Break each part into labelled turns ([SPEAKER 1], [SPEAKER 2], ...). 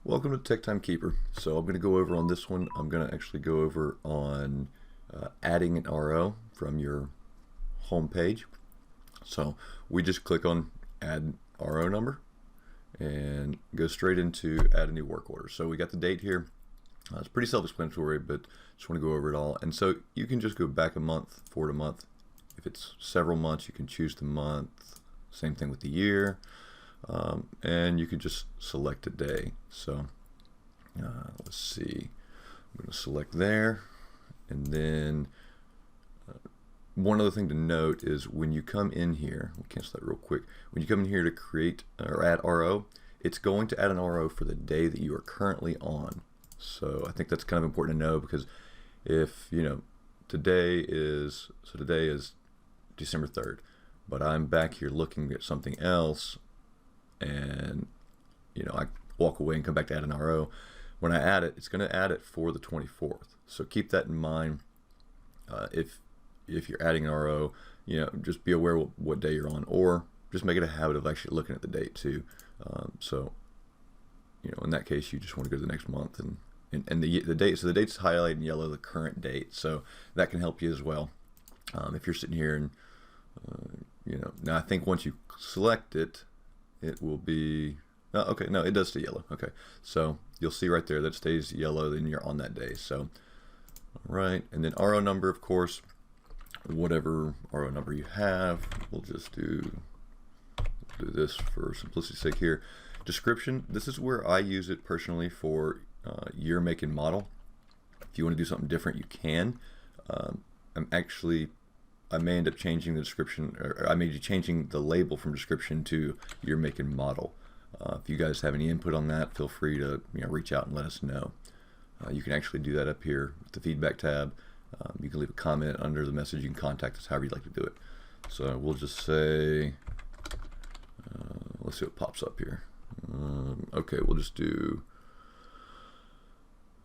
[SPEAKER 1] Welcome to Tech Time Keeper. So I'm going to go over on this one. I'm going to actually go over on adding an RO from your home page. So we just click on add RO number and go straight into add a new work order. So we got the date here. It's pretty self-explanatory, but just want to go over it all. And so you can just go back a month, forward a month. If it's several months, you can choose the month. Same thing with the year. And you can just select a day. So let's see, I'm going to select there, and then one other thing to note is when you come in here, we'll cancel that real quick. When you come in here to create or add RO, it's going to add an RO for the day that you are currently on. So I think that's kind of important to know, because if today is December 3rd, but I'm back here looking at something else, and I walk away and come back to add an RO. When I add it, it's going to add it for the 24th. So keep that in mind. If you're adding an RO, just be aware what day you're on, or just make it a habit of actually looking at the date too. So in that case, you just want to go to the next month and the date. So the date's highlighted in yellow, the current date. So that can help you as well. If you're sitting here and now I think once you select it, it will be. Oh, okay, no, it does stay yellow. Okay, so you'll see right there that stays yellow, then you're on that day. So, all right, and then RO number, of course, whatever RO number you have, we'll just do this for simplicity's sake here. Description, this is where I use it personally for year, make, and model. If you want to do something different, you can. I may end up changing the description, or I may be changing the label from description to year, make, and model. If you guys have any input on that, feel free to reach out and let us know. You can actually do that up here with the feedback tab. You can leave a comment under the message. You can contact us however you'd like to do it. So we'll just say, let's see what pops up here. Okay, we'll just do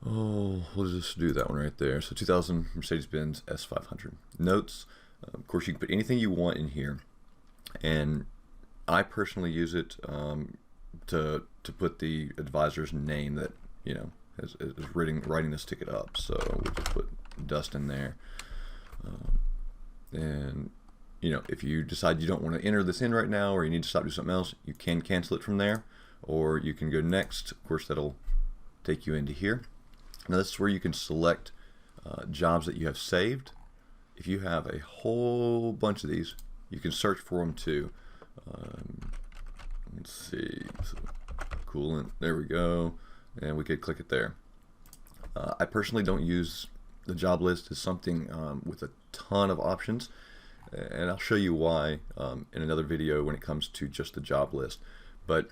[SPEAKER 1] that one right there. So 2000 Mercedes-Benz S500. Notes. Of course, you can put anything you want in here, and I personally use it to put the advisor's name that is writing this ticket up. So we'll just put Dustin there, and if you decide you don't want to enter this in right now, or you need to stop doing something else, you can cancel it from there, or you can go next. Of course, that'll take you into here. Now this is where you can select jobs that you have saved. If you have a whole bunch of these, you can search for them too. Let's see, so coolant, there we go, and we could click it there. I personally don't use the job list as something with a ton of options, and I'll show you why in another video when it comes to just the job list. But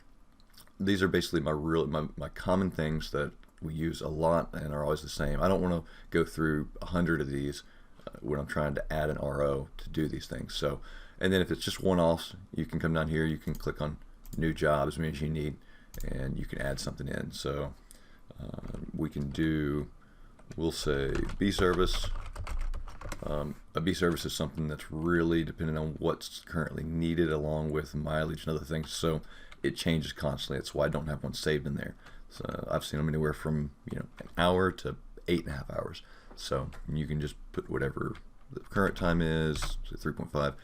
[SPEAKER 1] these are basically my common things that we use a lot and are always the same. I don't want to go through 100 of these when I'm trying to add an RO to do these things. So, and then if it's just one-offs, you can come down here, you can click on new job as many as you need, and you can add something in. So we'll say B service. A B service is something that's really dependent on what's currently needed, along with mileage and other things. So it changes constantly. That's why I don't have one saved in there. So I've seen them anywhere from an hour to 8.5 hours. So you can just put whatever the current time is, say 3.5.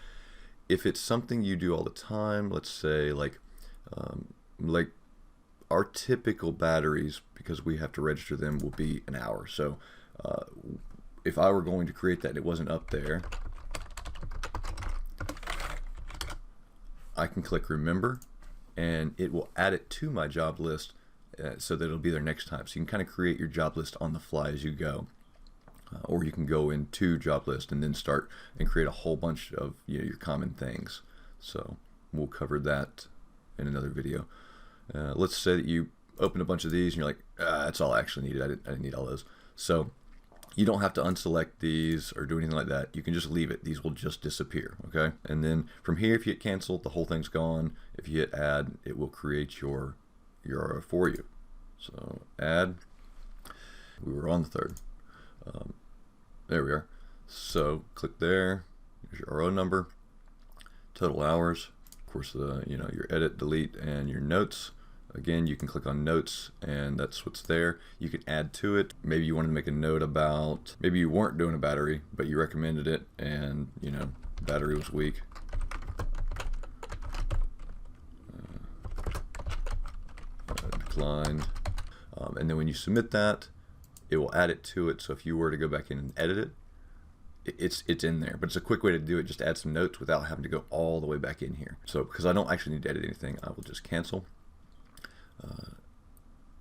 [SPEAKER 1] If it's something you do all the time, let's say like our typical batteries, because we have to register them, will be an hour. So if I were going to create that and it wasn't up there, I can click remember, and it will add it to my job list so that it'll be there next time. So you can kind of create your job list on the fly as you go. Or you can go into job list and then start and create a whole bunch of your common things. So we'll cover that in another video. Let's say that you open a bunch of these and you're like, that's all I actually needed. I didn't need all those. So you don't have to unselect these or do anything like that. You can just leave it. These will just disappear. Okay. And then from here, if you hit cancel, the whole thing's gone. If you hit add, it will create your RO for you. So add. We were on the 3rd. There we are. So click there. Here's your RO number, total hours, of course, your edit, delete, and your notes. again, you can click on notes and that's what's there. You can add to it. Maybe you wanted to make a note about, maybe you weren't doing a battery, but you recommended it and, you know, battery was weak. Declined. And then when you submit that, it will add it to it. So if you were to go back in and edit it, it's in there. But it's a quick way to do it. Just add some notes without having to go all the way back in here. So because I don't actually need to edit anything, I will just cancel.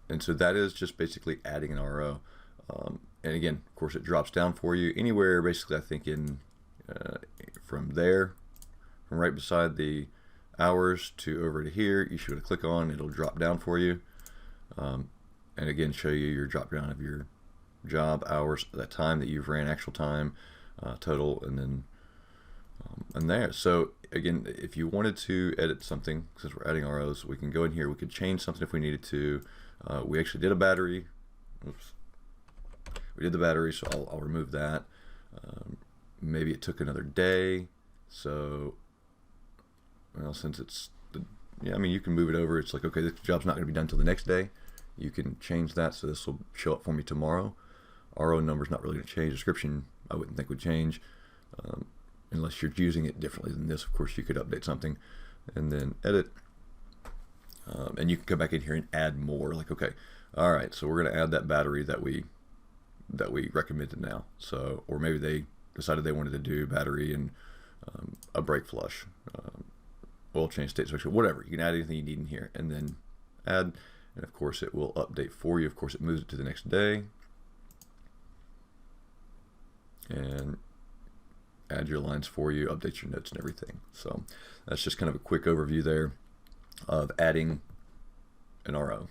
[SPEAKER 1] And so that is just basically adding an RO. And again, of course, it drops down for you anywhere. Basically, I think in from there, from right beside the hours to over to here, you should click on. It'll drop down for you. And again, show you your drop down of your job hours, that time that you've ran, actual time, total, and then and there. So again, if you wanted to edit something, since we're adding ROs, we can go in here. We could change something if we needed to. We actually did a battery. Oops. We did the battery, so I'll remove that. Maybe it took another day. So, well, since it's yeah, I mean, you can move it over. It's like, okay, this job's not going to be done until the next day. You can change that, so this will show up for me tomorrow. RO number's not really going to change. Description, I wouldn't think would change, unless you're using it differently than this. Of course, you could update something, and then edit, and you can come back in here and add more. Like, okay, all right, so we're going to add that battery that we recommended now. So, or maybe they decided they wanted to do battery and a brake flush. Oil change, state switch, whatever. You can add anything you need in here and then add, and of course it will update for you. Of course, it moves it to the next day and add your lines for you, update your notes and everything. So that's just kind of a quick overview there of adding an RO.